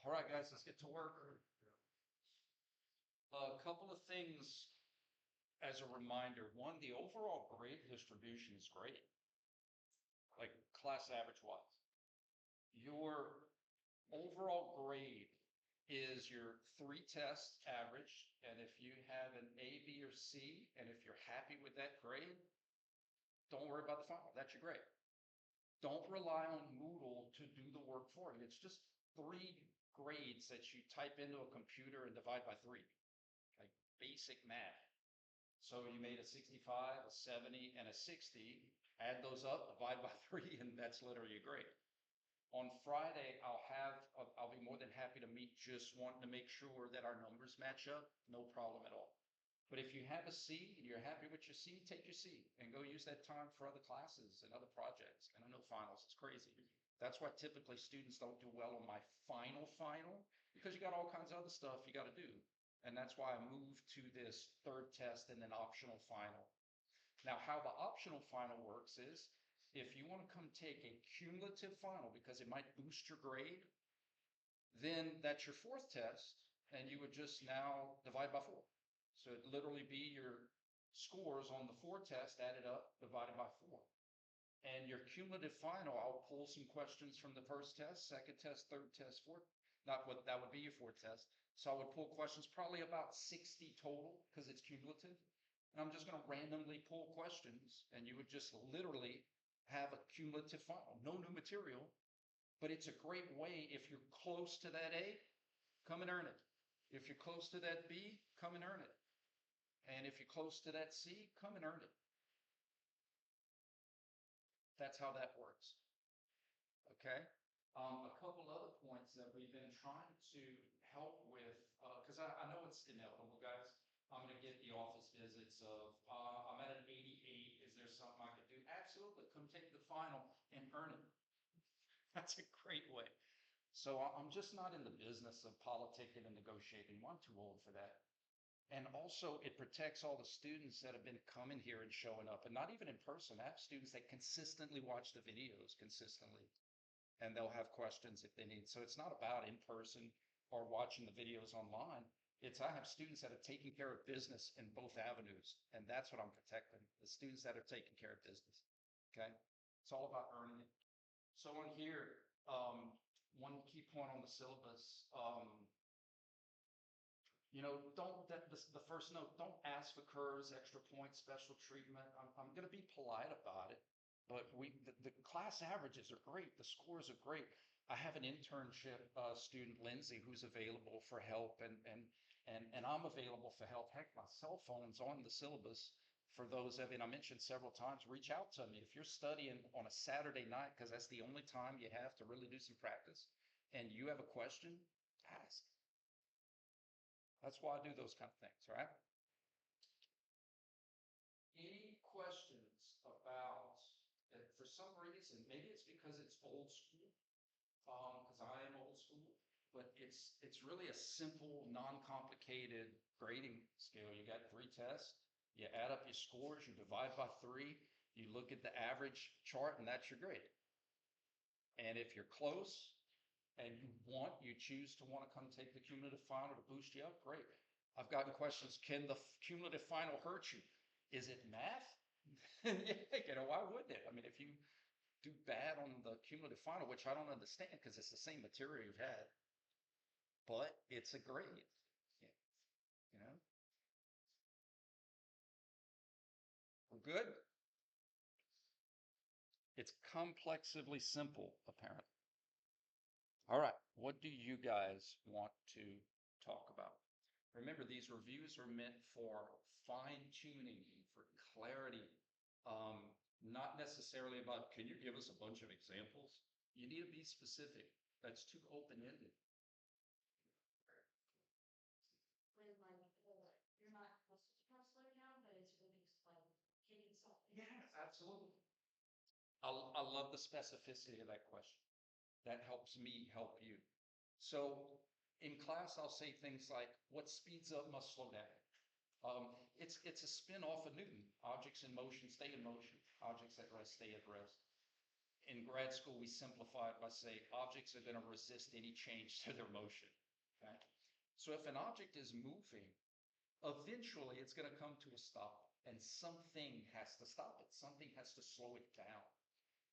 All right, guys, let's get to work. A couple of things as a reminder. One, the overall grade distribution is great, like class average wise. Your overall grade is your three tests average. And if you have an A, B, or C, and if you're happy with that grade, don't worry about the final. That's your grade. Don't rely on Moodle to do the work for you. It's just three grades that you type into a computer and divide by three, like basic math. So you made a 65, a 70, and a 60. Add those up, divide by three, and that's literally your grade. On Friday, I'll be more than happy to meet, just wanting to make sure that our numbers match up. No problem at all. But if you have a C and you're happy with your C, take your C and go use that time for other classes and other projects. And I know finals, it's crazy. That's why typically students don't do well on my final, because you got all kinds of other stuff you got to do. And that's why I moved to this third test and then optional final. Now, how the optional final works is if you want to come take a cumulative final because it might boost your grade, then that's your fourth test, and you would just now divide by four. So it'd literally be your scores on the four test added up, divided by four. And your cumulative final, I'll pull some questions from the first test, second test, third test, fourth. Not what that would be your fourth test. So I would pull questions, probably about 60 total, because it's cumulative. And I'm just going to randomly pull questions, and you would just literally have a cumulative final. No new material, but it's a great way. If you're close to that A, come and earn it. If you're close to that B, come and earn it. And if you're close to that C, come and earn it. That's how that works. Okay. A couple other points that we've been trying to help with, because I know it's inevitable, guys. I'm going to get the office visits of, I'm at an 88. Is there something I could do? Absolutely. Come take the final and earn it. That's a great way. So I'm just not in the business of politicking and negotiating. I'm too old for that. And also it protects all the students that have been coming here and showing up, and not even in person. I have students that consistently watch the videos consistently, and they'll have questions if they need. So it's not about in person or watching the videos online. It's I have students that are taking care of business in both avenues, and that's what I'm protecting, the students that are taking care of business. Okay. It's all about earning it. So on here, one key point on the syllabus, don't the first note, don't ask for curves, extra points, special treatment. I'm going to be polite about it, but the class averages are great. The scores are great. I have an internship student, Lindsay, who's available for help, and I'm available for help. Heck, my cell phone's on the syllabus. For those of you, and I mentioned several times, reach out to me. If you're studying on a Saturday night, because that's the only time you have to really do some practice, and you have a question, ask. That's why I do those kind of things, right? Any questions about, for some reason, maybe it's because it's old school, because I am old school, but it's really a simple, non-complicated grading scale. You got three tests, you add up your scores, you divide by three, you look at the average chart, and that's your grade. And if you're close, and you choose to want to come take the cumulative final to boost you up, great. I've gotten questions, can the cumulative final hurt you? Is it math? Yeah, why wouldn't it? I mean, if you do bad on the cumulative final, which I don't understand because it's the same material you've had, but it's a grade, you know? We're good? It's complexively simple, apparently. All right, what do you guys want to talk about? Remember, these reviews are meant for fine-tuning, for clarity, not necessarily about, can you give us a bunch of examples? You need to be specific. That's too open-ended. When you're not supposed to slow down, but it's really just like hitting something. Yeah, absolutely. I love the specificity of that question. That helps me help you. So in class, I'll say things like, what speeds up must slow down. It's a spin off of Newton. Objects in motion stay in motion. Objects at rest stay at rest. in grad school, we simplify it by saying objects are going to resist any change to their motion. Okay? So if an object is moving, eventually it's going to come to a stop, and something has to stop it. Something has to slow it down.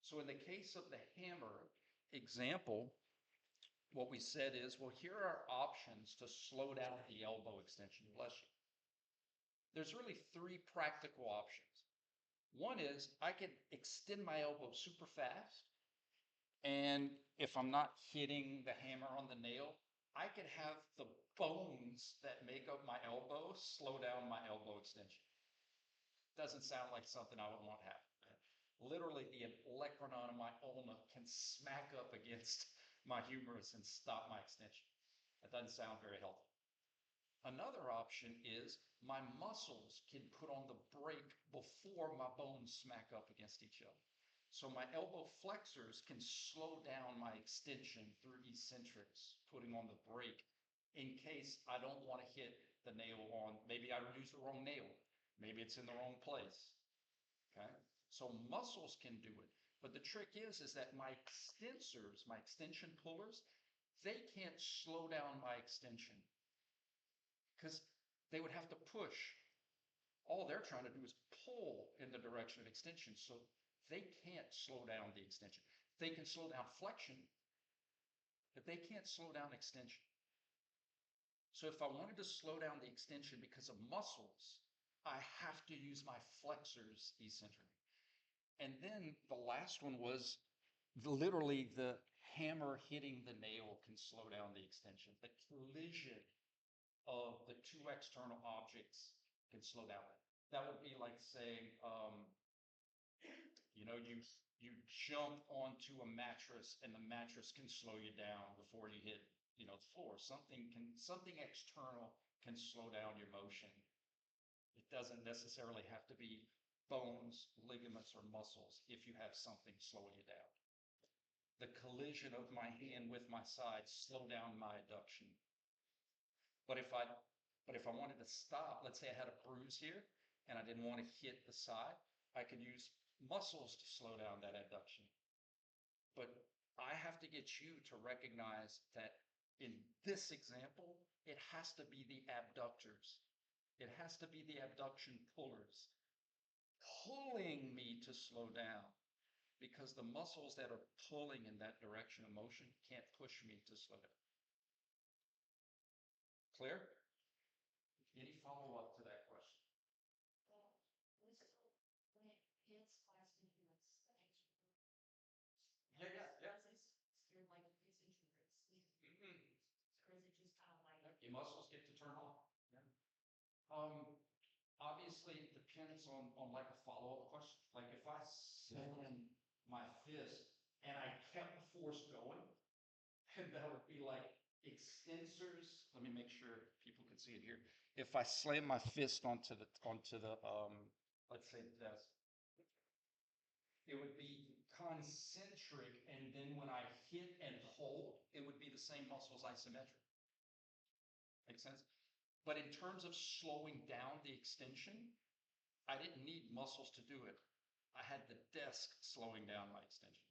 So in the case of the hammer example, what we said is, well, here are options to slow down the elbow extension. Bless you. There's really three practical options. One is I can extend my elbow super fast, and if I'm not hitting the hammer on the nail, I could have the bones that make up my elbow slow down my elbow extension. Doesn't sound like something I would want to happen. Literally, the olecranon of my ulna can smack up against my humerus and stop my extension. That doesn't sound very healthy. Another option is my muscles can put on the brake before my bones smack up against each other. So my elbow flexors can slow down my extension through eccentrics, putting on the brake in case I don't want to hit the nail on, maybe I use the wrong nail, maybe it's in the wrong place. Okay, so muscles can do it. But the trick is that my extensors, my extension pullers, they can't slow down my extension because they would have to push. All they're trying to do is pull in the direction of extension. So they can't slow down the extension. They can slow down flexion, but they can't slow down extension. So if I wanted to slow down the extension because of muscles, I have to use my flexors eccentrically. And then the last one was literally the hammer hitting the nail can slow down the extension. The collision of the two external objects can slow down that. That would be like saying, you jump onto a mattress and the mattress can slow you down before you hit, the floor. Something external can slow down your motion. It doesn't necessarily have to be bones, ligaments, or muscles if you have something slowing you down. The collision of my hand with my side slow down my adduction. But if I wanted to stop, let's say I had a bruise here and I didn't want to hit the side, I could use muscles to slow down that adduction. But I have to get you to recognize that in this example, it has to be the abductors. It has to be the abduction pullers pulling me to slow down, because the muscles that are pulling in that direction of motion can't push me to slow down. Clear? Any follow-up to that question? When it hits plastic units, Yeah. you're like eccentrics. Mm-hmm. Or is it just kind of like Your muscles get to turn on. Yeah. Obviously, it depends on like a follow-up question. Like if I slam my fist and I kept the force going, then that would be like extensors. Let me make sure people can see it here. If I slam my fist onto the let's say the desk, it would be concentric, and then when I hit and hold, it would be the same muscles isometric. Make sense? But in terms of slowing down the extension, I didn't need muscles to do it. I had the desk slowing down my extension.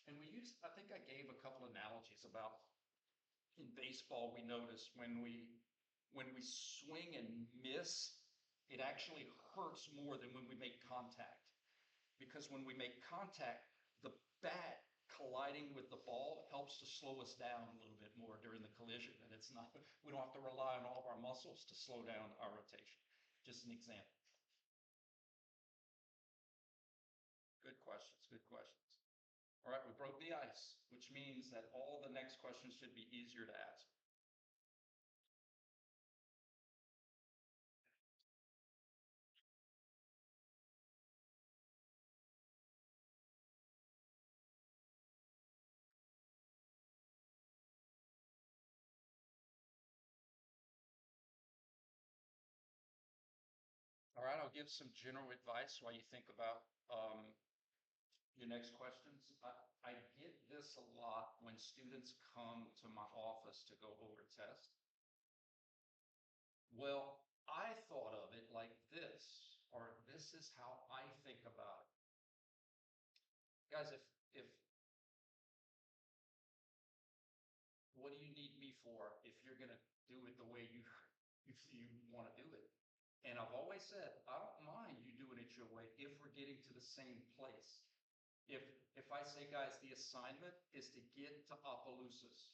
And I think I gave a couple analogies about in baseball, we notice when we swing and miss, it actually hurts more than when we make contact. Because when we make contact, the bat colliding with the ball helps to slow us down a little bit more during the collision. And we don't have to rely on all of our muscles to slow down our rotation. Just an example. Good questions, good questions. All right, we broke the ice, which means that all the next questions should be easier to ask. All right, I'll give some general advice while you think about your next questions. I get this a lot when students come to my office to go over tests. Well, I thought of it like this, or this is how I think about it. guys, if, what do you need me for if you're gonna do it the way you wanna do it? And I've always said, I don't mind you doing it your way if we're getting to the same place. If I say, guys, the assignment is to get to Opelousas.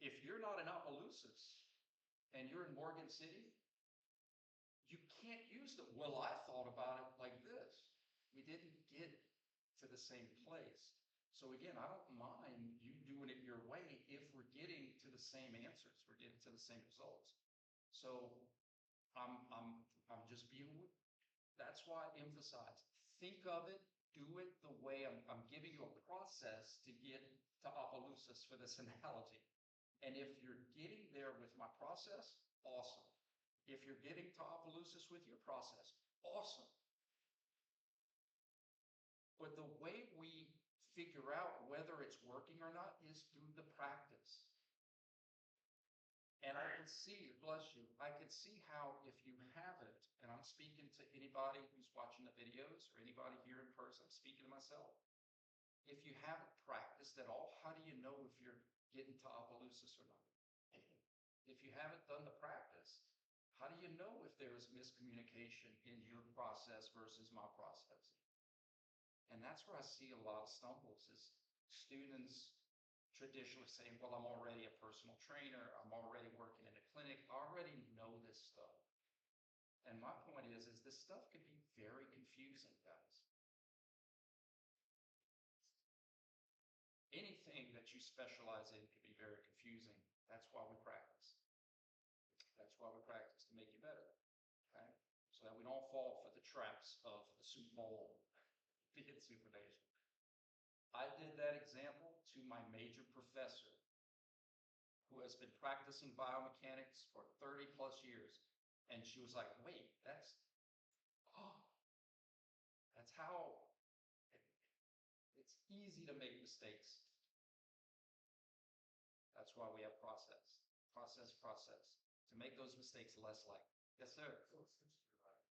If you're not in Opelousas and you're in Morgan City, you can't use the, well, I thought about it like this. We didn't get to the same place. So again, I don't mind you doing it your way if we're getting to the same answers, we're getting to the same results. So I'm just being, that's why I emphasize, think of it, do it the way I'm giving you a process to get to Opelousas for this analogy. And if you're getting there with my process, awesome. If you're getting to Opelousas with your process, awesome. But the way we figure out whether it's working or not is through the practice. And I can see, bless you, I can see how if you haven't, and I'm speaking to anybody who's watching the videos or anybody here in person, I'm speaking to myself. If you haven't practiced at all, how do you know if you're getting to Opelousas or not? If you haven't done the practice, how do you know if there is miscommunication in your process versus my process? And that's where I see a lot of stumbles is students traditionally saying, well, I'm already a personal trainer. I'm already working in a clinic. I already know this stuff. And my point is this stuff can be very confusing, guys. Anything that you specialize in can be very confusing. That's why we practice. That's why we practice, to make you better, okay? So that we don't fall for the traps of the Super Bowl being supination. I did that example to my major professor who has been practicing biomechanics for 30 plus years. And she was like, wait, that's how, it's easy to make mistakes. That's why we have process, to make those mistakes less likely. Yes, sir. So essentially, like,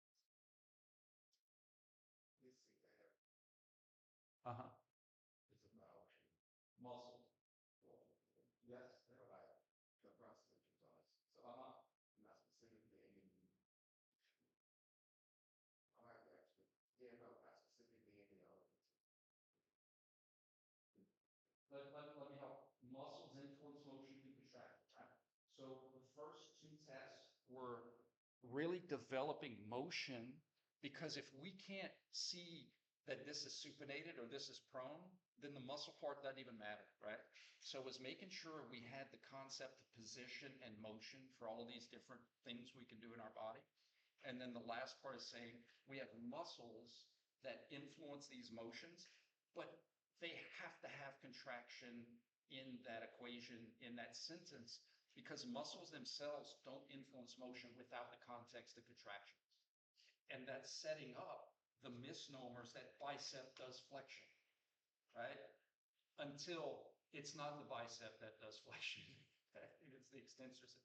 this thing there Uh-huh. is about Muscle. yes, they're like the process that does. So not specifically any. I like actually, yeah, no, not specifically any other. Let me help. Muscles influence motion through contraction, right? So the first two tests were really developing motion, because if we can't see that this is supinated or this is prone, then the muscle part doesn't even matter, right? So it was making sure we had the concept of position and motion for all of these different things we can do in our body. And then the last part is saying we have muscles that influence these motions, but they have to have contraction in that equation, in that sentence, because muscles themselves don't influence motion without the context of contractions. And that's setting up the misnomers that bicep does flexion, right? Until it's not the bicep that does flexion, it's the extensors.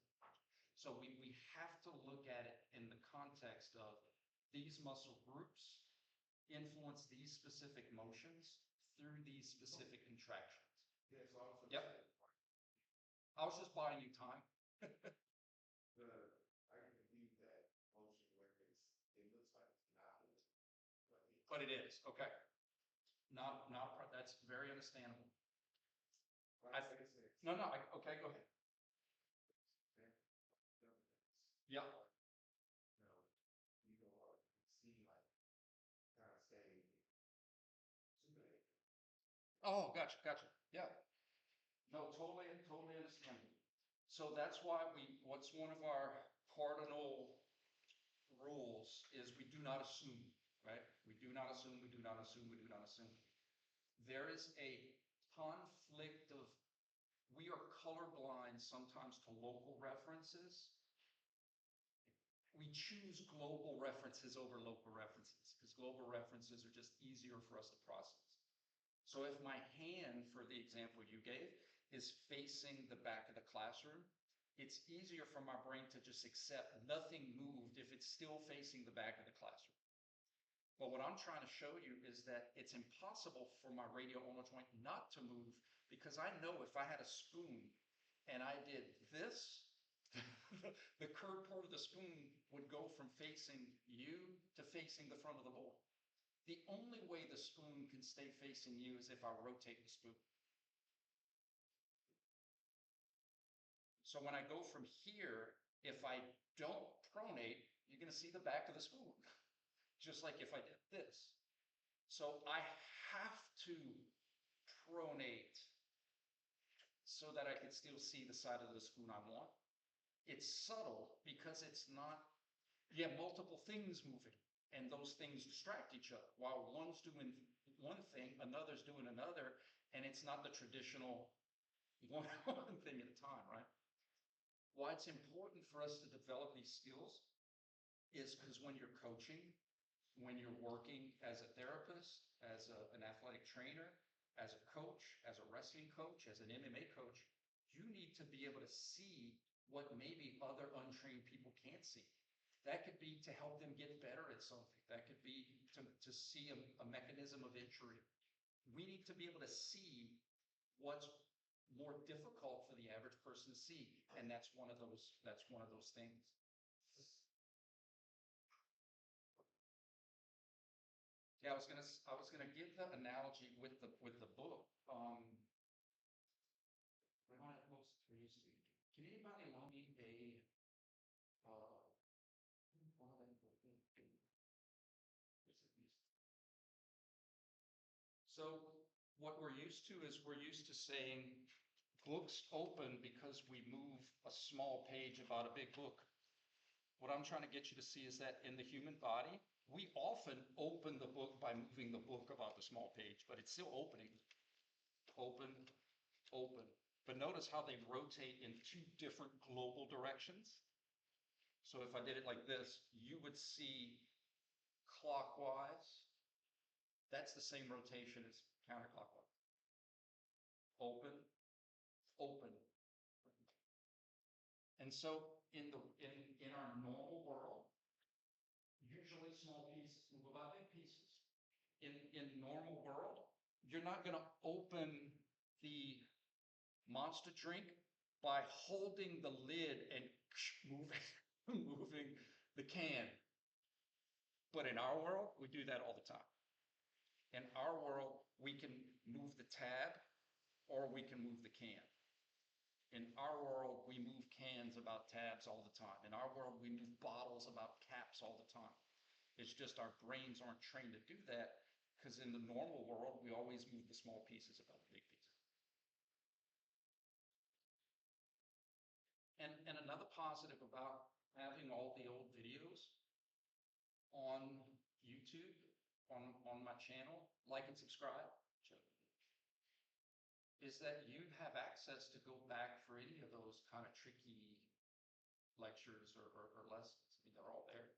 So we have to look at it in the context of these muscle groups influence these specific motions through these specific contractions. Yeah, so I was. Yep. I was just buying you time. I can believe that motion where it looks like it's not, But it is, okay. That's very understandable. No, okay, go ahead. Yeah. You know, you go see like kind of say super. Oh, gotcha, yeah. No, totally understandable. So that's why what's one of our cardinal rules is we do not assume, right? We do not assume. There is a conflict of, we are colorblind sometimes to local references. We choose global references over local references because global references are just easier for us to process. So if my hand, for the example you gave, is facing the back of the classroom, it's easier for my brain to just accept nothing moved if it's still facing the back of the classroom. But what I'm trying to show you is that it's impossible for my radial ulnar joint not to move, because I know if I had a spoon and I did this, the curved part of the spoon would go from facing you to facing the front of the board. The only way the spoon can stay facing you is if I rotate the spoon. So when I go from here, if I don't pronate, you're going to see the back of the spoon, just like if I did this. So I have to pronate so that I can still see the side of the spoon I want. It's subtle because it's not, you have multiple things moving, and those things distract each other. While one's doing one thing, another's doing another, and it's not the traditional one thing at a time, right? Why it's important for us to develop these skills is because when you're coaching, when you're working as a therapist, as an athletic trainer, as a coach, as a wrestling coach, as an MMA coach, you need to be able to see what maybe other untrained people can't see. That could be to help them get better at something. That could be to see a mechanism of injury. We need to be able to see what's more difficult for the average person to see, and that's one of those things. Yeah, I was gonna give the analogy with the book. When I was crazy, can anybody loan me one of them? So what we're used to is we're used to saying books open because we move a small page about a big book. What I'm trying to get you to see is that in the human body, we often open the book by moving the book about the small page, but it's still opening. Open, open. But notice how they rotate in two different global directions. So if I did it like this, you would see clockwise. That's the same rotation as counterclockwise. Open, open. And so in our normal world, usually small pieces move about big pieces. In normal world, you're not going to open the Monster drink by holding the lid and moving the can. But in our world, we do that all the time. In our world, we can move the tab or we can move the can. In our world, we move cans about tabs all the time. In our world, we move bottles about caps all the time. It's just our brains aren't trained to do that because in the normal world, we always move the small pieces about the big pieces. And another positive about having all the old videos on YouTube, on my channel, like and subscribe, is that you have access to go back for any of those kind of tricky lectures or lessons. I mean, they're all there.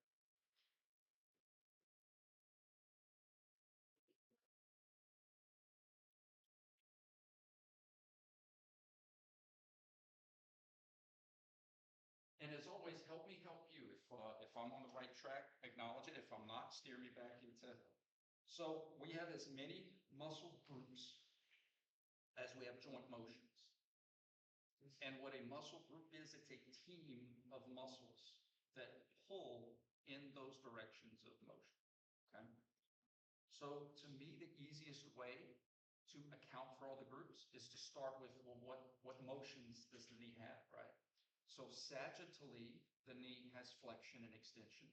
And as always, help me help you. If I'm on the right track, acknowledge it. If I'm not, steer me back into. So we have as many muscle groups as we have joint motions. And what a muscle group is, it's a team of muscles that pull in those directions of motion. Okay. So to me, the easiest way to account for all the groups is to start with, well, what motions does the knee have, right? So sagittally, the knee has flexion and extension.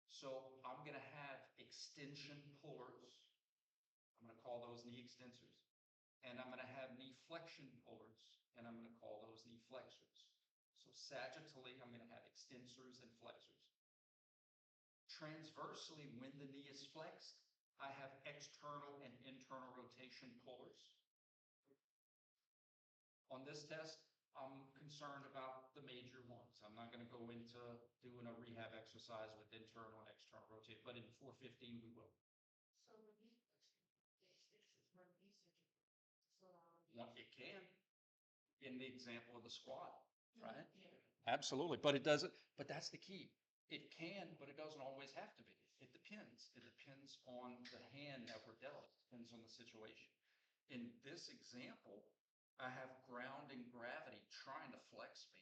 So I'm going to have extension pullers. I'm going to call those knee extensors. And I'm going to have knee flexion pullers, and I'm going to call those knee flexors. So sagittally, I'm going to have extensors and flexors. Transversely, when the knee is flexed, I have external and internal rotation pullers. On this test, I'm concerned about the major ones. I'm not going to go into doing a rehab exercise with internal and external rotation, but in 415 we will. So the knee, this is where these are slow down. Well, it can, in the example of the squat, right? Yeah. Absolutely, but it doesn't. But that's the key. It can, but it doesn't always have to be. It depends. depends. It depends on the hand that we're dealt, depends on the situation. In this example, I have grounding gravity trying to flex me.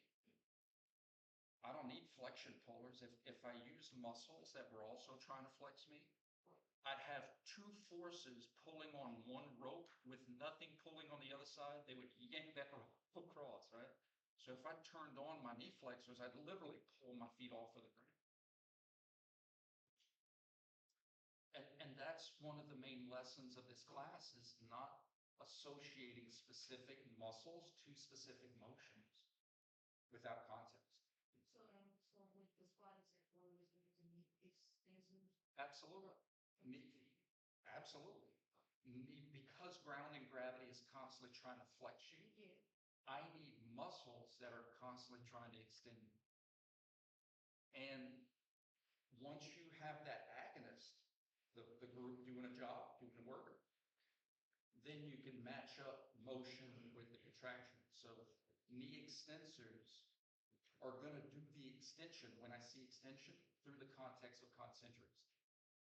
I don't need flexion pullers. If I used muscles that were also trying to flex me, I'd have two forces pulling on one rope with nothing pulling on the other side. They would yank that rope across, right? So if I turned on my knee flexors, I'd literally pull my feet off of the ground. And that's one of the main lessons of this class is not associating specific muscles to specific motions without context. So with the squat example, was using the extensions. Absolutely. Absolutely. Because grounding gravity is constantly trying to flex you, Yeah. I need muscles that are constantly trying to extend you. And once you have that agonist, the group doing a job, doing a work, then you can match up motion with the contraction. So knee extensors are going to do the extension when I see extension through the context of concentrics.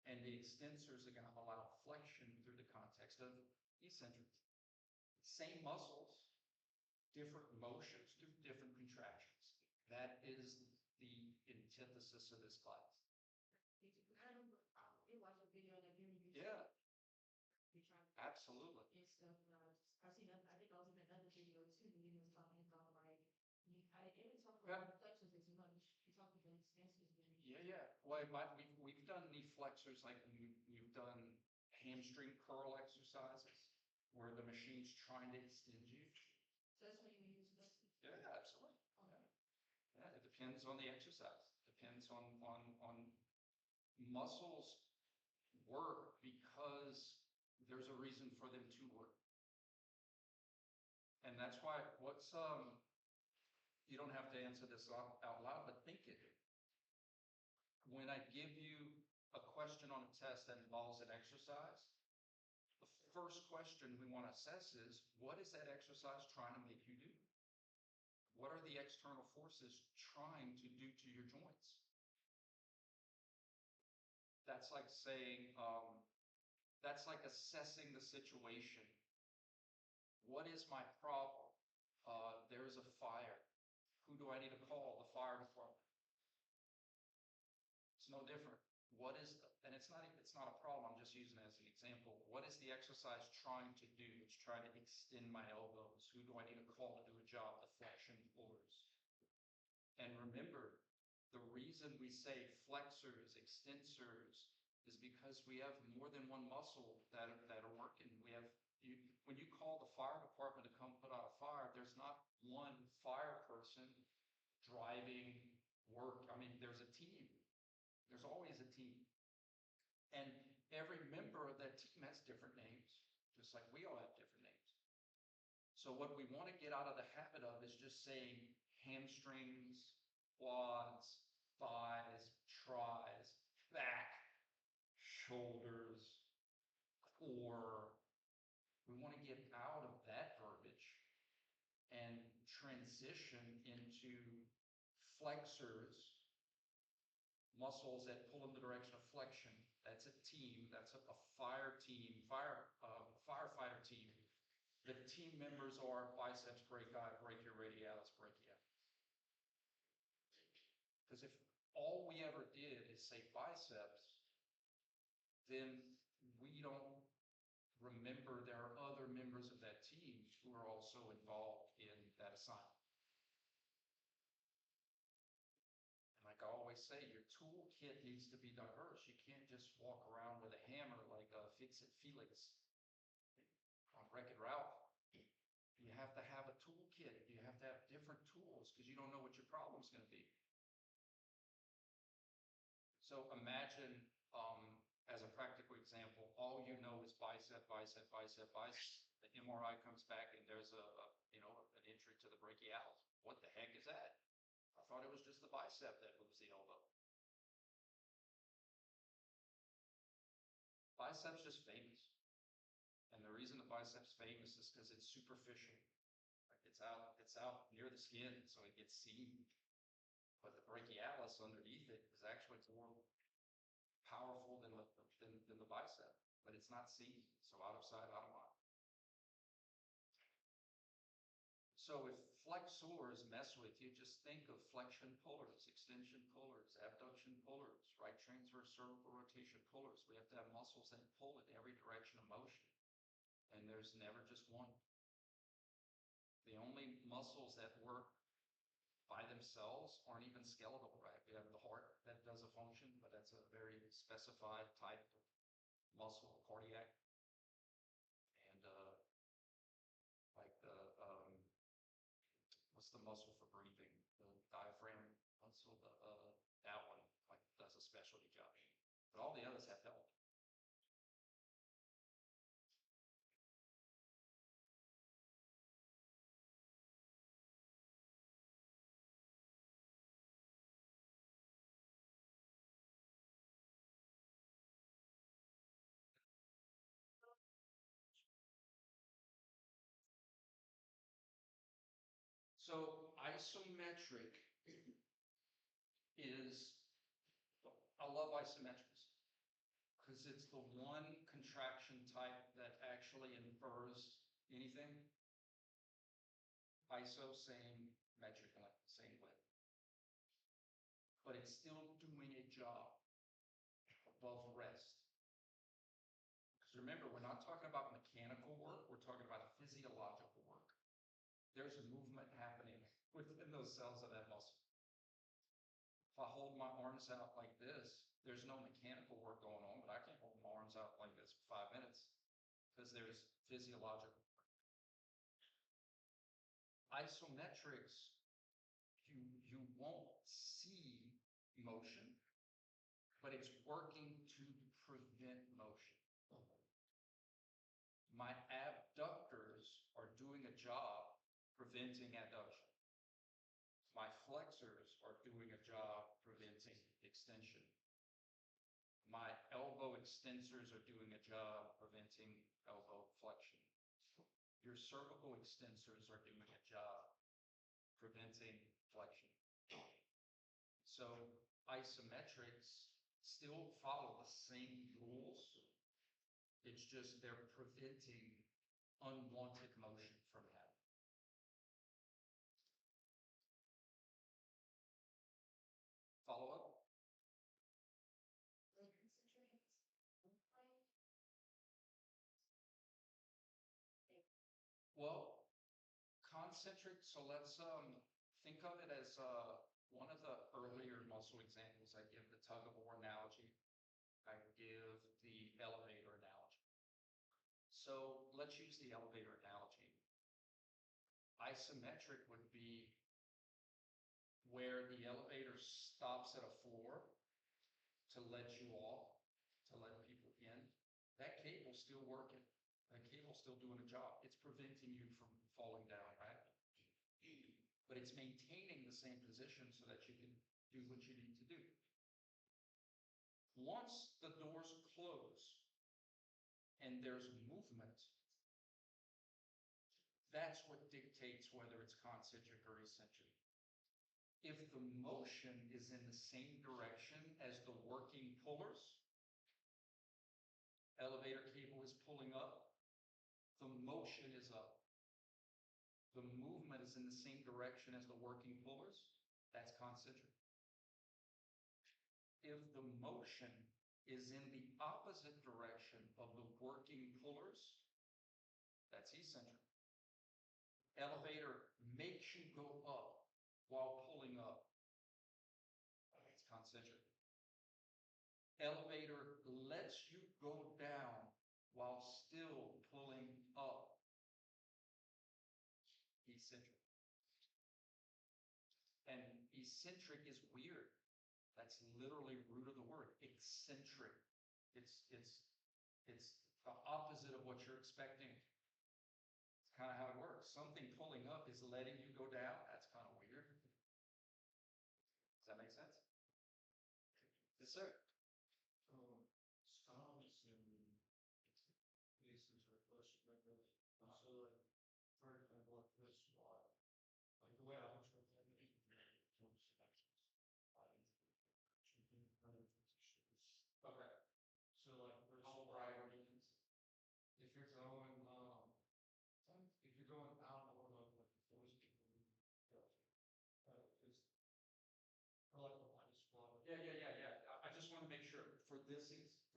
And the extensors are going to allow flexion through the context of eccentrics. Same muscles, different motions through different contractions. That is the antithesis of this class. I remember we watched a video that you Yeah, we tried absolutely. and stuff. I seen I think I was in another video too. He was talking about like I didn't talk about flexors as much. We talked about extensions. Yeah. Well, we've done knee flexors, like we've done hamstring curl exercises where the machine's trying to extend you. So that's when you use flexors. Yeah, absolutely. Yeah, it depends on the exercise. Depends on muscles work because there's a reason for them to work. And that's why you don't have to answer this out loud, but think it. When I give you a question on a test that involves an exercise, the first question we want to assess is, what is that exercise trying to make you do? What are the external forces trying to do to your joints? That's like saying, that's like assessing the situation. What is my problem? There is a fire. Who do I need to call? The fire department. It's no different. And it's not a problem, I'm just using it as an example. What is the exercise trying to do? It's trying to extend my elbows. Who do I need to call to do a job? The flexion floors. And remember, the reason we say flexors, extensors, is because we have more than one muscle that are working. When you call the fire department to come put out a fire, there's not one fire person driving work. I mean, there's a team. There's always a team. And every member of that team has different names, just like we all have different names. So what we want to get out of the habit of is just saying hamstrings, quads, thighs, tris, back, shoulders, core. We want to get out of that verbiage and transition into flexors, muscles that pull in the direction of flexion. That's a team. That's a fire team, firefighter team. The team members are biceps brachii, brachioradialis, brachialis. Because if all we ever did is say biceps, then we don't remember there are other members of that team who are also involved in that assignment. And like I always say, your toolkit needs to be diverse. You can't just walk around with a hammer like Fix-It Felix on Wreck-It Ralph. You have to have a toolkit. You have to have different tools because you don't know what your problem's going to be. So imagine, as a practical example, all you know is bicep, bicep, bicep, bicep. The MRI comes back and there's an injury to the brachialis. What the heck is that? I thought it was just the bicep that moves the elbow. Bicep's just famous. And the reason the bicep's famous is because it's superficial. Like it's out near the skin, so it gets seen. But the brachialis underneath it is actually more powerful than the bicep, but it's not seen. So out of sight, out of mind. So if flexors mess with you, just think of flexion pullers, extension pullers, abduction pullers, right transverse cervical rotation pullers. We have to have muscles that pull in every direction of motion. And there's never just one. The only muscles that work by themselves aren't even skeletal, right? We have the heart that does a function, but that's a very specified type of muscle, cardiac. And like what's the muscle for breathing? The diaphragm muscle, that one like does a specialty job. But all the others have help. So isometric is, I love isometrics because it's the one contraction type that actually infers anything. Iso, same metric length, same width. But it's still doing a job above rest. Because remember, we're not talking about mechanical work, we're talking about physiological work. There's a movement happening within those cells of that muscle. If I hold my arms out like this, there's no mechanical work going on, but I can't hold my arms out like this for 5 minutes because there's physiological work. Isometrics, you won't see motion, but it's working to prevent motion. My abductors are doing a job preventing adduction. My flexors are doing a job preventing extension. My elbow extensors are doing a job preventing elbow flexion. Your cervical extensors are doing a job preventing flexion. So isometrics still follow the same rules. It's just they're preventing unwanted motion from happening. Follow up? Well, concentric, so let's think of it as one of the earlier muscle examples. I give the tug of war analogy. I give the elevator analogy. So let's use the elevator analogy. Isometric would be where the elevator stops at a floor to let you off, to let people in. That cable's still working. That cable's still doing a job. It's preventing you from falling down, right? But it's maintaining the same position so that you can do what you need to do. Once the doors close and there's movement, that's what dictates whether it's concentric or eccentric. If the motion is in the same direction as the working pullers, elevator cable is pulling up, the motion is up. The movement is in the same direction as the working pullers, that's concentric. If the motion is in the opposite direction of the working pullers, that's eccentric. Elevator makes you go up while pulling up, that's concentric. Elevator lets you go down while still pulling up, eccentric. And eccentric is weird. That's literally root of the word, eccentric. It's the opposite of what you're expecting. It's kind of how it works. Something pulling up is letting you go down. That's kind of weird. Does that make sense? Yes, sir. Scholars in cases are close regularly. So like, for example, like this one, like the way I interpret it, sections. Okay.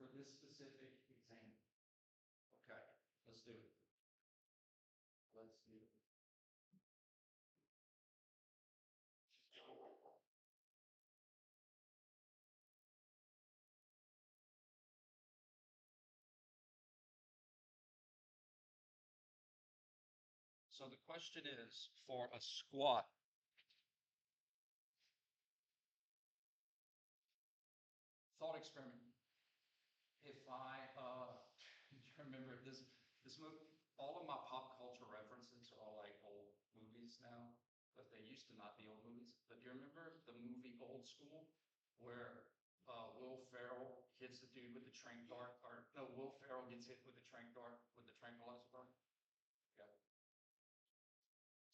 for this specific example. Okay, let's do it. Let's do it. So the question is for a squat. Thought experiment. If I, do you remember this movie? All of my pop culture references are all like old movies now, but they used to not be old movies. But do you remember the movie Old School, where Will Ferrell hits the dude with the tranq dart, or no, Will Ferrell gets hit with the tranq dart, with the tranquilizer dart? Okay.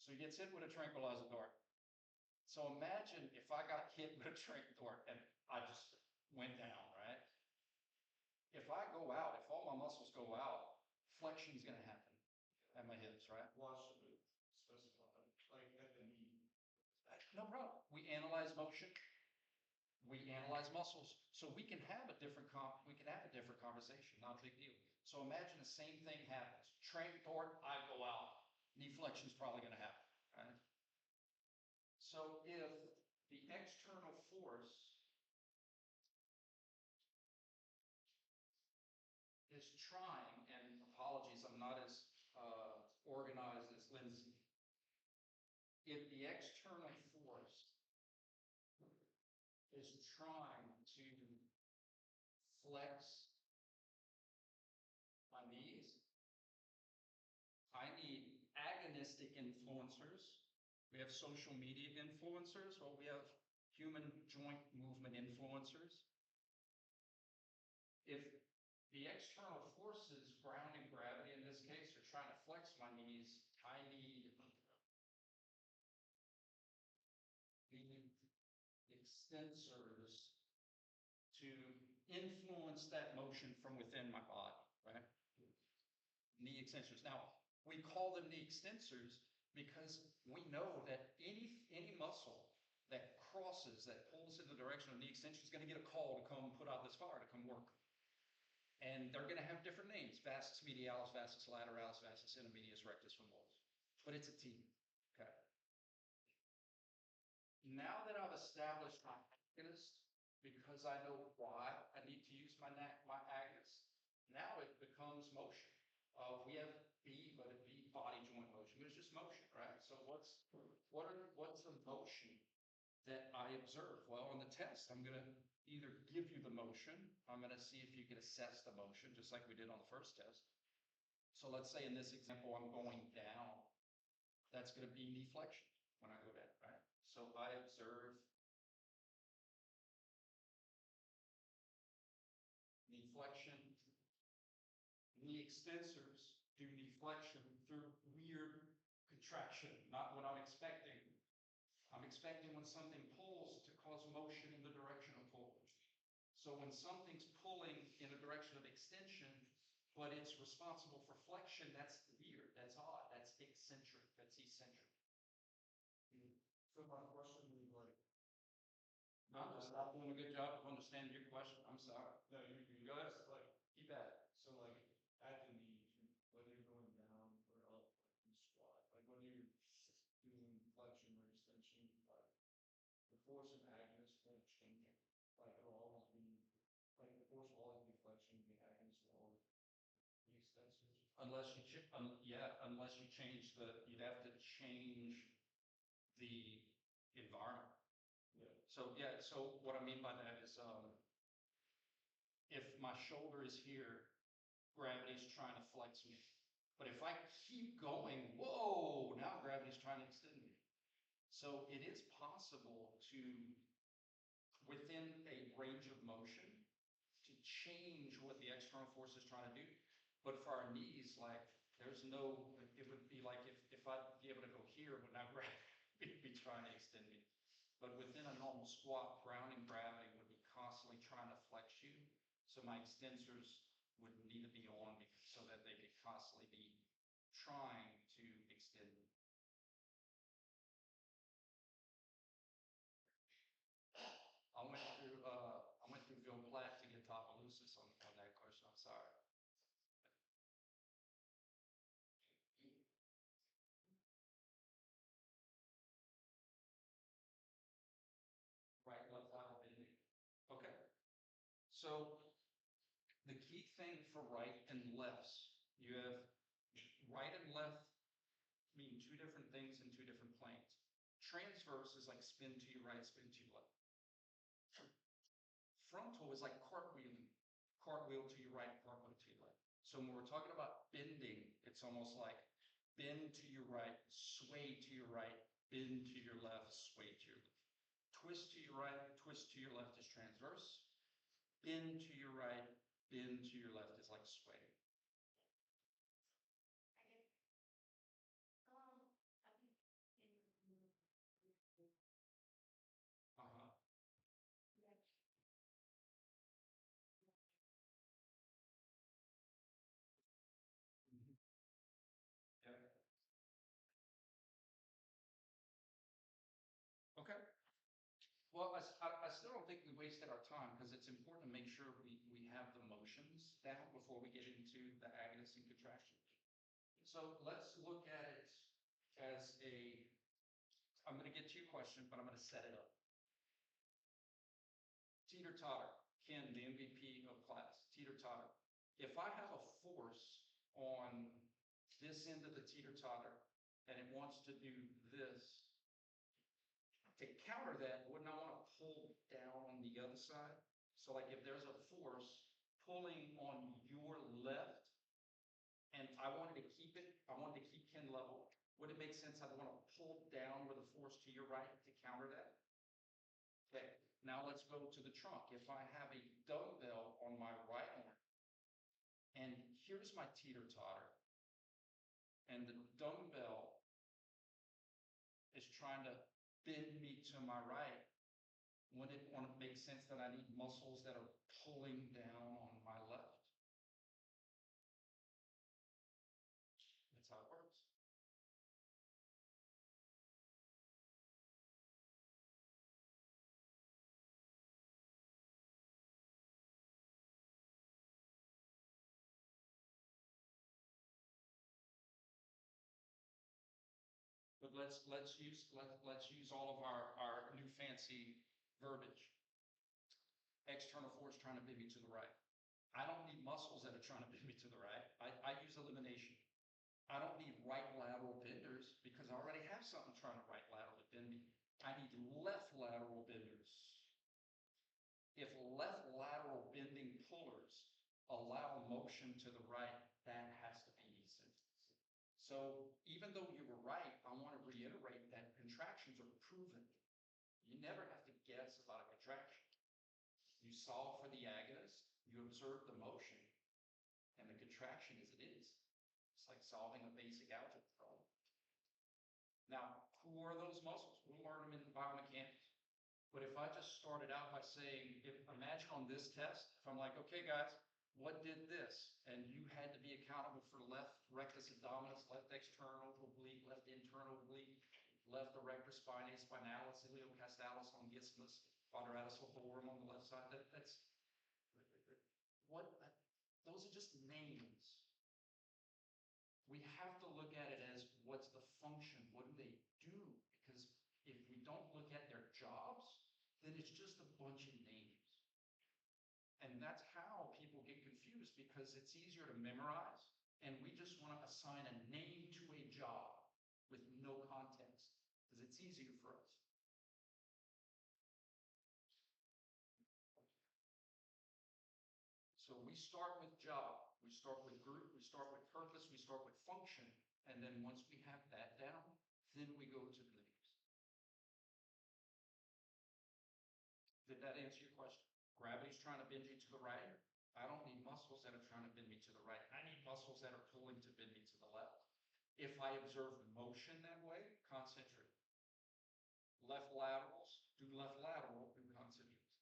So he gets hit with a tranquilizer dart. So imagine if I got hit with a tranq dart and I just went down, right? If I go out, if all my muscles go out, flexion is going to happen at my hips, right? Watch it specify, like at the knee. No problem. We analyze motion. We analyze muscles, so we can have a different conversation. Not a big deal. So imagine the same thing happens. Tranq dart, I go out. Knee flexion is probably going to happen, right? So if the external force is trying, and apologies, I'm not as organized as Lindsay. If the external force is trying to flex my knees, I need agonistic influencers. We have social media influencers, or we have human joint movement influencers. If the external forces, ground and gravity in this case, are trying to flex my knees, I need the extensors to influence that motion from within my body, right? Knee extensors. Now, we call them knee extensors because we know that any muscle that crosses, that pulls in the direction of knee extension is going to get a call to come put out this fire, to come work. And they're going to have different names: vastus medialis, vastus lateralis, vastus intermedius, rectus femoris. But it's a team. Okay. Now that I've established my agonist, because I know why I need to use my agonist, now it becomes motion. We have B, but it'd be body joint motion, but it's just motion, right? So what's the motion that I observe? Well, on the test, I'm going to either give you the motion. I'm going to see if you can assess the motion, just like we did on the first test. So let's say in this example, I'm going down. That's going to be knee flexion when I go down, right? So I observe knee flexion. Knee extensors do knee flexion through weird contraction, not what I'm expecting. I'm expecting when something pulls to cause motion in the direction of pull. So when something's pulling in a direction of extension, but it's responsible for flexion, that's weird, that's odd, that's eccentric, that's eccentric. So my question is like, I'm just not doing a good job of understanding your question. I'm sorry. no, you Go ahead. guys like, Keep at it. so like at the knee, whether you're going down or up, like in squat, like whether you're doing flexion or extension, like the force and agonist won't change. Like it'll always be, like the force will always be flexion, the agonist will always be extensors. Unless you, unless you change you'd have to change the environment. Yeah. So what I mean by that is, if my shoulder is here, gravity's trying to flex me. But if I keep going, whoa, now gravity's trying to extend me. So it is possible to, within a range of motion, to change what the external force is trying to do. But for our knees, like, there's no, it would be like if I'd be able to go here, but now gravity would be trying to extend me. But within a normal squat, grounding gravity would be constantly trying to flex you. So my extensors would need to be on so that they could constantly be trying to extend me. I went through Bill Platt to get Topoleusis on that So the key thing for right and lefts, you have right and left mean two different things in two different planes. Transverse is like spin to your right, spin to your left. Frontal is like cartwheeling, cartwheel to your right, cartwheel to your left. So when we're talking about bending, it's almost like bend to your right, sway to your right, bend to your left, sway to your left. Twist to your right, twist to your left is transverse. Bend to your right, bend to your left is like sway. I think Uh-huh. Mhm. Yeah. Okay. Well, I still don't think we wasted our time because it's important to make sure we have the motions down before we get into the agonist and contraction. So let's look at it as I'm going to get to your question, but I'm going to set it up. Teeter-totter, Ken, the MVP of class, teeter-totter. If I have a force on this end of the teeter-totter and it wants to do this, to counter that, wouldn't I want to pull down on the other side? So like if there's a force pulling on your left and I wanted to keep Ken level, would it make sense I'd want to pull down with a force to your right to counter that? Okay, now let's go to the trunk. If I have a dumbbell on my right arm, and here's my teeter-totter, and the dumbbell is trying to bend me to my right, wouldn't it want to make sense that I need muscles that are pulling down on my left? That's how it works. But let's use all of our new fancy verbiage. External force trying to bend me to the right. I don't need muscles that are trying to bend me to the right. I use elimination. I don't need right lateral benders because I already have something trying to right laterally bend me. I need left lateral benders. If left lateral bending pullers allow motion to the right, that has to be eccentric. So even though you were right, I want to reiterate that contractions are proven. You never have to guess about a contraction. You solve for the agonist, you observe the motion, and the contraction as it is. It's like solving a basic algebra problem. Now, who are those muscles? We'll learn them in biomechanics. But if I just started out by saying, imagine on this test, if I'm like, okay, guys, what did this? And you had to be accountable for left rectus abdominis, left external oblique, left internal oblique, left erector spinae, spinalis, iliocastalis, longissimus, quadratus laborum on the left side. That's what, those are just names. We have to look at it as what's the function? What do they do? Because if we don't look at their jobs, then it's just a bunch of names. And that's how people get confused because it's easier to memorize and we just want to assign a name to a job with no context because it's easier for us. So we start with job, we start with group, we start with purpose, we start with function, and then once we have that down, then we go to the names. Did that answer your question? Gravity's trying to bend you to the right. I don't need muscles that are trying to bend me to the right. I need muscles that are pulling to bend me to the left. If I observe motion that way, concentric. Left laterals, do left lateral, do concentrics.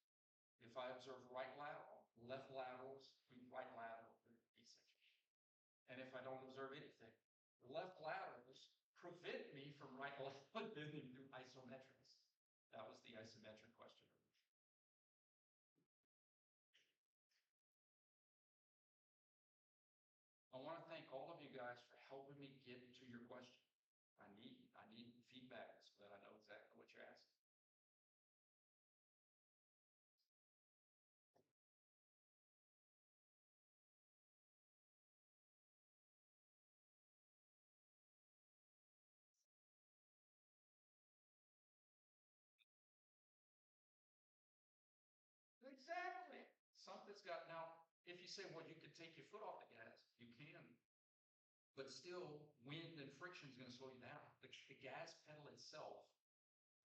If I observe right lateral, left laterals, do right lateral, do eccentric. And if I don't observe anything, left laterals prevent me from right lateral bending through isometrics. That was the isometric question. I want to thank all of you guys for helping me get to your question. I need feedback so that I know exactly what you're asking. got, now, if you say, well, you could take your foot off the gas, you can. But still, wind and friction is gonna slow you down. The gas pedal itself,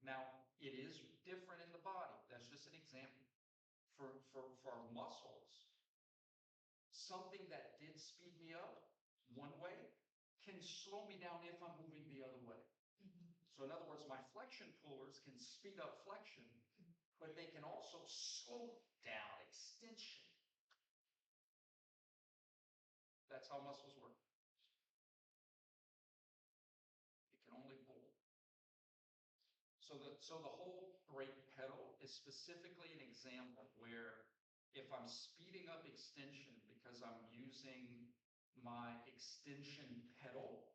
now, it is different in the body. That's just an example. For our muscles, something that did speed me up one way can slow me down if I'm moving the other way. So in other words, my flexion pullers can speed up flexion, but they can also slow down extension. That's how muscles work. It can only pull. So the whole brake pedal is specifically an example where if I'm speeding up extension because I'm using my extension pedal,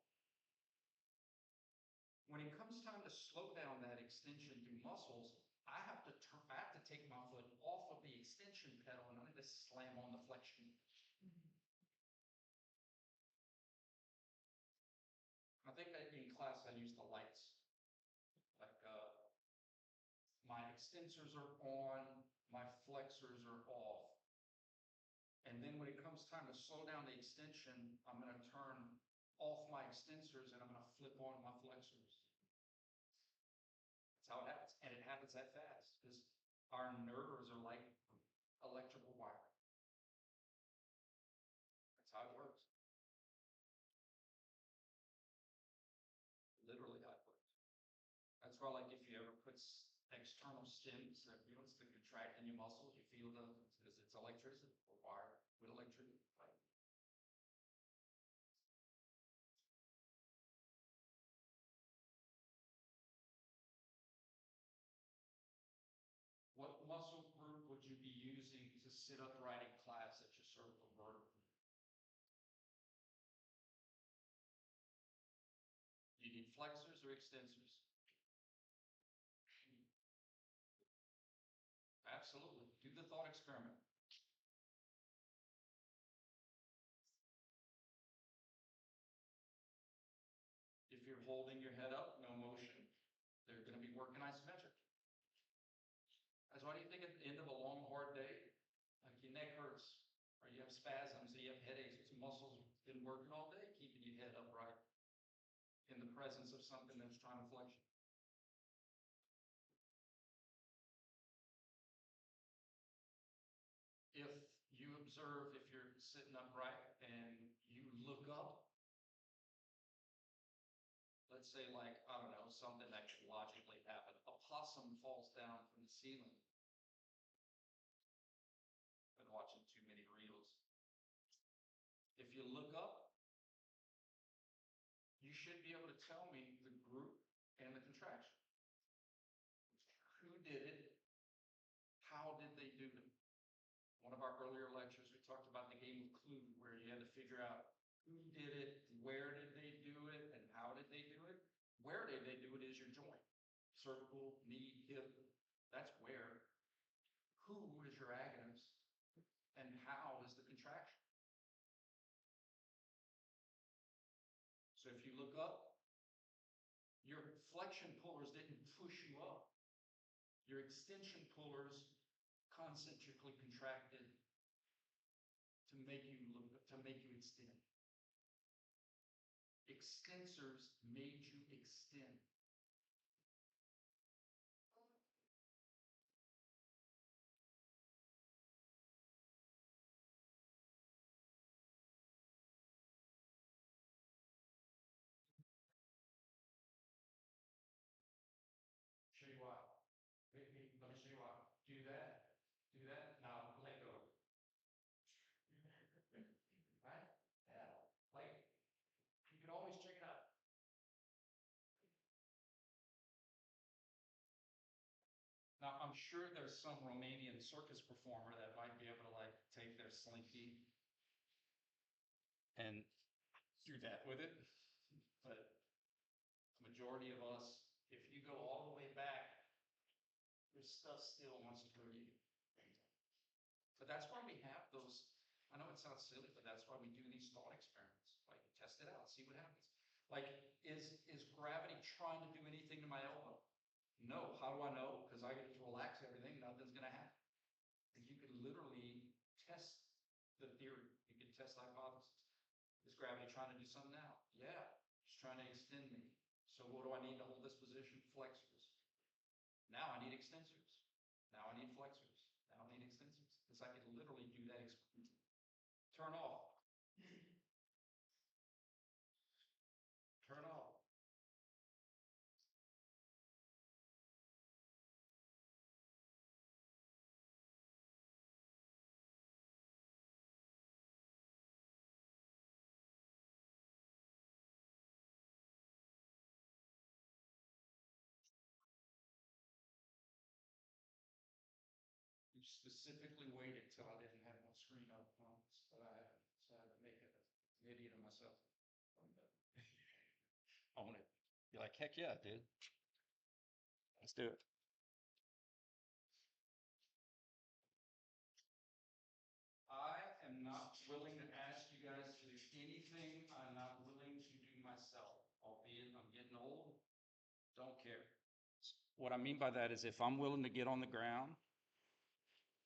when it comes time to slow down that extension through muscles, I have to take my foot off of the extension pedal and I need to slam on the flexion. I think that in class I used the lights. Like my extensors are on, my flexors are off. And then when it comes time to slow down the extension, I'm going to turn off my extensors and I'm going to flip on my flexors. That's how it happens. And it happens that fast because our nerves are like electrical wiring. That's how it works. Literally how it works. That's why, like, if you ever put external stims, that, you know, it's to contract in your muscles, you feel the, because it's electricity or wire with electricity. Right? What muscle group would you be using to sit upright in class at your cervical vertebra? Do you need flexors or extensors? Absolutely. Do the thought experiment. If you're holding your head up, no motion, they're going to be working isometric. That's why do you think at the end of a long, hard day, like your neck hurts, or you have spasms, or you have headaches, it's muscles been working all day, keeping your head upright in the presence of something that's trying to flex you. If you observe, if you're sitting upright and you look up, let's say like, I don't know, something that could logically happen. A possum falls down from the ceiling. Been watching too many reels. If you look up, you should be able to tell me the group and the contraction. Who did it? How did they do it? One of our earlier lectures, we talked about the game of Clue, where you had to figure out who did it, where did they do it, and how did they do it. Where did they do it is your joint. Cervical, knee, hip, that's where. Who is your agonist, and how is the contraction? So if you look up, your flexion pullers didn't push you up. Your extension pullers concentrically contracted to make you look, to make you extend. Extensors made you extend. Show you why. Let me show you why. Do that. Do that. Now let go. Right? Yeah. Like, you can always check it out. Now, I'm sure there's some Romanian circus performer that might be able to like take their slinky and do that with it. But the majority of us, if you go all the way back, your stuff still wants to hurt you. But that's why we have those. I know it sounds silly, but that's why we do these thought experiments. Like, test it out, see what happens. Like, is gravity trying to do anything to my elbow? No. How do I know? Because I get to relax everything, nothing's going to happen. And you could literally test the theory. You can test the hypothesis. Is gravity trying to do something now? Yeah, it's trying to extend me. So what do I need to hold this position? Flexors. Now I need extensors. Now I need flexors. Now I need extensors. Because I can literally do that experiment. Turn off. Turn off. You specifically waited till I didn't have my screen up, but I haven't, so I had to make it an idiot of myself. Own it. You're like, heck yeah, dude. Let's do it. I am not willing to ask you guys to do anything I'm not willing to do myself, albeit I'm getting old. Don't care. What I mean by that is if I'm willing to get on the ground,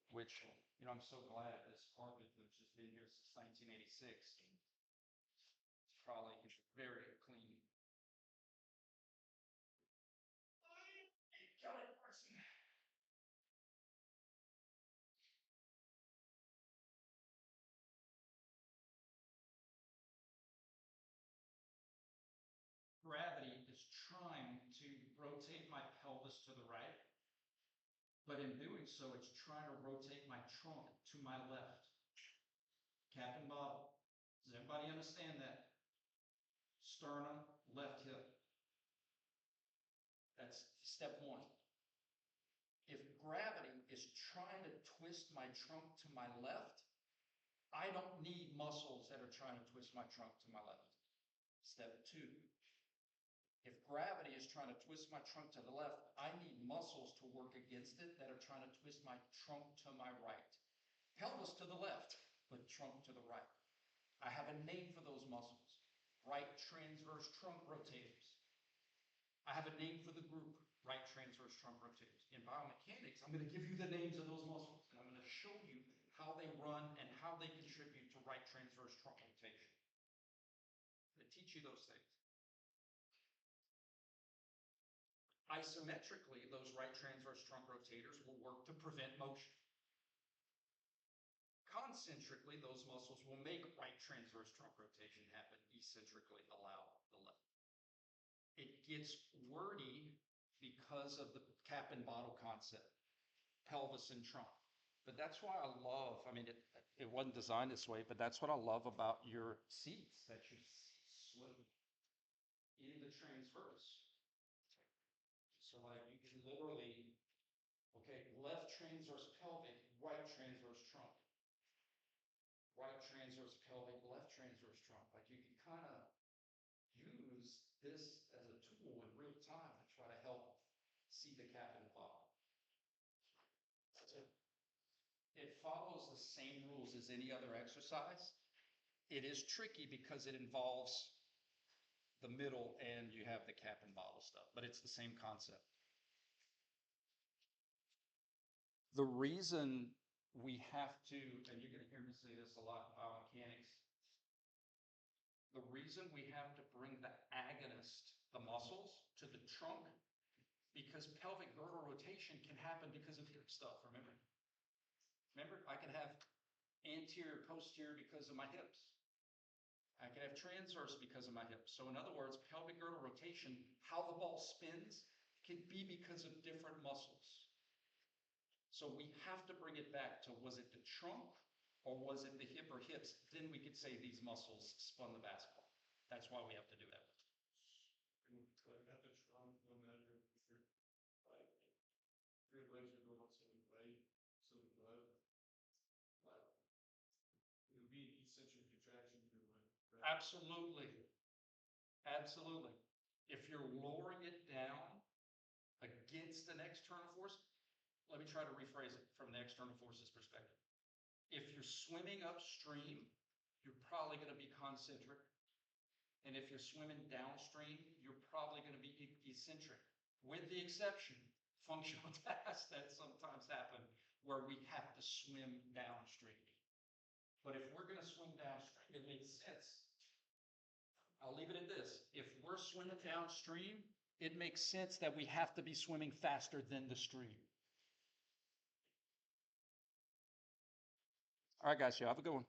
which, I'm so glad this carpet has just been here since 1986. It's probably very clean. Kelly person. Gravity is trying to rotate my pelvis to the right, but in doing so, it's trying to rotate my trunk to my left. Cap and bottom. Does everybody understand that? Sternum, left hip. That's step one. If gravity is trying to twist my trunk to my left, I don't need muscles that are trying to twist my trunk to my left. Step two. If gravity is trying to twist my trunk to the left, I need muscles to work against it that are trying to twist my trunk to my right. Pelvis to the left, but trunk to the right. I have a name for those muscles. Right transverse trunk rotators. I have a name for the group, right transverse trunk rotators. In biomechanics, I'm going to give you the names of those muscles, and I'm going to show you how they run and how they contribute to right transverse trunk rotation. I'm going to teach you those things. Isometrically, those right transverse trunk rotators will work to prevent motion. Concentrically, those muscles will make right transverse trunk rotation happen. Eccentrically, allow the left. It gets wordy because of the cap and bottle concept, pelvis and trunk. But that's why I love, it wasn't designed this way, but that's what I love about your seats, that you swim in the transverse. So like you can literally, okay, left transverse pelvic, right transverse trunk. Right transverse pelvic, left transverse trunk. Like you can kind of use this as a tool in real time to try to help see the cap and bottom. It follows the same rules as any other exercise. It is tricky because it involves the middle and you have the cap and bottle stuff, but it's the same concept. The reason we have to, and you're going to hear me say this a lot in biomechanics, the reason we have to bring the agonist, the muscles, to the trunk, because pelvic girdle rotation can happen because of hip stuff, remember? Remember, I can have anterior, posterior because of my hips. I can have transverse because of my hips. So in other words, pelvic girdle rotation, how the ball spins, can be because of different muscles. So we have to bring it back to, was it the trunk or was it the hip or hips? Then we could say these muscles spun the basketball. That's why we have to do that. At the trunk, no matter if you're like your legs are going to the right, so the left, like it would be an eccentric contraction to the right. Absolutely. Absolutely. If you're lowering it down against an external force, let me try to rephrase it from the external forces perspective. If you're swimming upstream, you're probably going to be concentric. And if you're swimming downstream, you're probably going to be eccentric, with the exception, functional tasks that sometimes happen where we have to swim downstream. But if we're gonna swim downstream, it makes sense. I'll leave it at this. If we're swimming downstream, it makes sense that we have to be swimming faster than the stream. All right, guys, y'all have a good one.